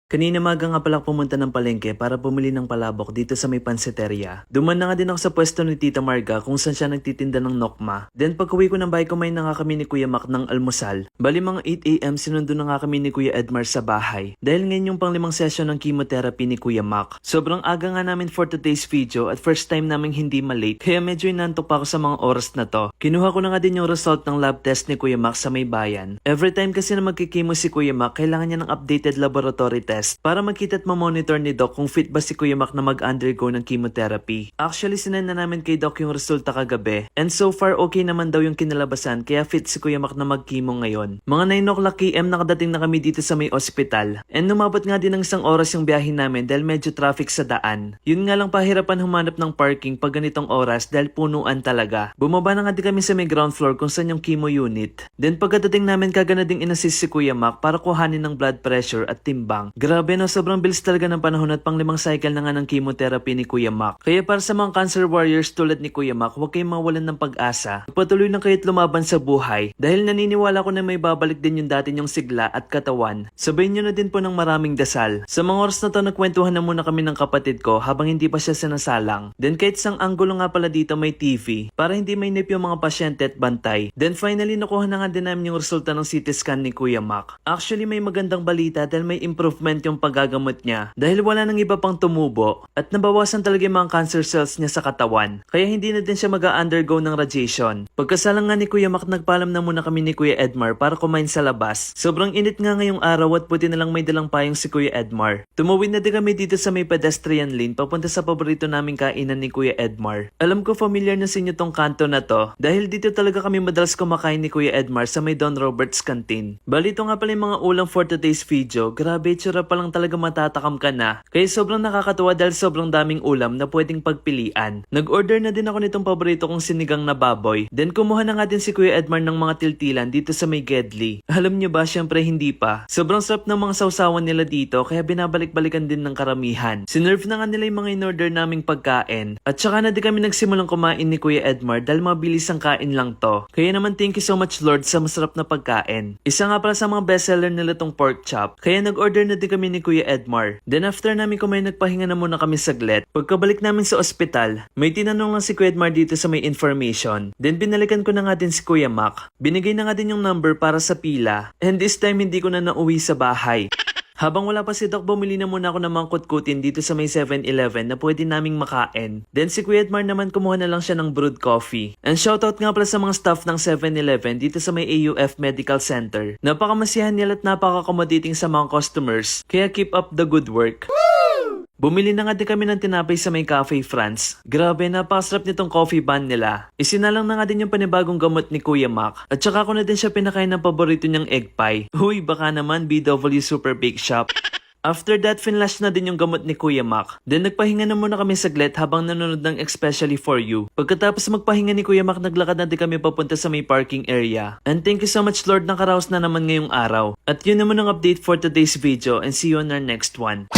Kanina maga nga pala pumunta ng palengke para bumili ng palabok dito sa may pansiteria. Duman na nga din ako sa pwesto ni Tita Marga kung saan siya nagtitinda ng nokma. Then pag-uwi ko ng bahay kumain na nga kami ni Kuya Mac ng almusal. Bali mga 8 AM sinundo na nga kami ni Kuya Edmar sa bahay. Dahil ngayon yung pang-5 session ng chemotherapy ni Kuya Mac. Sobrang aga nga namin for today's video at first time naming hindi malate kaya medyo inantok pa ako sa mga oras na to. Kinuha ko na nga din yung result ng lab test ni Kuya Mac sa may bayan. Every time kasi na magkikimo si Kuya Mac kailangan niya ng updated laboratory test para makita at mamonitor ni Doc kung fit ba si Kuya Mac na mag-undergo ng chemotherapy. Actually, sinend na namin kay Doc yung resulta kagabi. And so far, okay naman daw yung kinalabasan kaya fit si Kuya Mac na mag-chemo ngayon. Mga 9 o'clock AM nakadating na kami dito sa may ospital. And lumabot nga din ng 1 oras yung biyahe namin dahil medyo traffic sa daan. Yun nga lang pahirapan humanap ng parking pag ganitong oras dahil punuan talaga. Bumaba na nga din kami sa may ground floor kung saan yung chemo unit. Then pagkadating namin kagana ding inassist si Kuya Mac para kuhanin ng blood pressure at timbang. Grabe no, sobrang bilis talaga ng panahon at pang 5 cycle na nga ng chemotherapy ni Kuya Mac. Kaya para sa mga cancer warriors tulad ni Kuya Mac, huwag kayong mawalan ng pag-asa. Patuloy lang kayo't lumaban sa buhay dahil naniniwala ko na may babalik din yung dati nyong sigla at katawan. Sabayin nyo na din po ng maraming dasal. Sa mga oras na to nagkwentuhan na muna kami ng kapatid ko habang hindi pa siya sinasalang. Then kahit isang anggulo nga pala dito may TV para hindi mainip yung mga pasyente at bantay. Then finally nakuha na nga din namin yung resulta ng CT scan ni Kuya Mac. Actually may magandang balita dahil may improvement yung paggagamot niya dahil wala nang iba pang tumubo at nabawasan talaga yung mga cancer cells niya sa katawan kaya hindi na din siya mag-undergo ng radiation. Pagkasalang nga ni Kuya Mac nagpaalam na muna kami ni Kuya Edmar para kumain sa labas. Sobrang init nga ngayong araw at buti na lang may dalang payong si Kuya Edmar. Tumawid na din kami dito sa may pedestrian lane papunta sa paborito naming kainan ni Kuya Edmar. Alam ko familiar na sa inyo tong kanto na to dahil dito talaga kami madalas kumakain ni Kuya Edmar sa may Don Roberts Canteen. Balito nga pala yung mga ulam for today's video. Grabe, tsura pa lang talaga matatakam ka na. Kaya sobrang nakakatuwa dahil sobrang daming ulam na pwedeng pagpilian. Nag-order na din ako nitong paborito kong sinigang na baboy. Then kumuha na nga din si Kuya Edmar ng mga tiltilan dito sa may Gedli. Alam nyo ba, syempre hindi pa. Sobrang sarap ng mga sausawan nila dito kaya binabalik-balikan din ng karamihan. Sinerve na nga nila yung mga in-order naming pagkain. At saka na din kami nagsimulang kumain ni Kuya Edmar dahil mabilis ang kain lang to. Kaya naman thank you so much Lord sa masarap na pagkain. Isa nga pala sa mga bestseller nila tong pork chop. Kaya nag-order na din kami ni Kuya Edmar. Then after namin kumain nagpahinga na muna kami saglit. Pagkabalik namin sa ospital, may tinanong lang si Kuya Edmar dito sa may information. Then binalikan ko na nga din si Kuya Mac. Binigay na nga din yung number para sa pila. And this time hindi ko na nauwi sa bahay. Habang wala pa si Doc, bumili na muna ako ng mga kutkutin dito sa may 7-Eleven na pwede naming makain. Then si Kuya Edmar naman kumuha na lang siya ng brewed coffee. And shoutout nga pala sa mga staff ng 7-Eleven dito sa may AUF Medical Center. Napakamasihan nila at napaka-accommodating sa mga customers. Kaya keep up the good work. Bumili na nga din kami ng tinapay sa may Cafe France. Grabe, napakasarap nitong coffee bun nila. Isinalang na nga din yung panibagong gamot ni Kuya Mac. At saka ko na din siya pinakain ng paborito niyang egg pie. Uy, baka naman BW Super Bake Shop. After that, finlash na din yung gamot ni Kuya Mac. Then nagpahinga na muna kami saglit habang nanonood ng Especially For You. Pagkatapos magpahinga ni Kuya Mac, naglakad na din kami papunta sa may parking area. And thank you so much Lord, nakaraos na naman ngayong araw. At yun naman ang update for today's video and see you on our next one.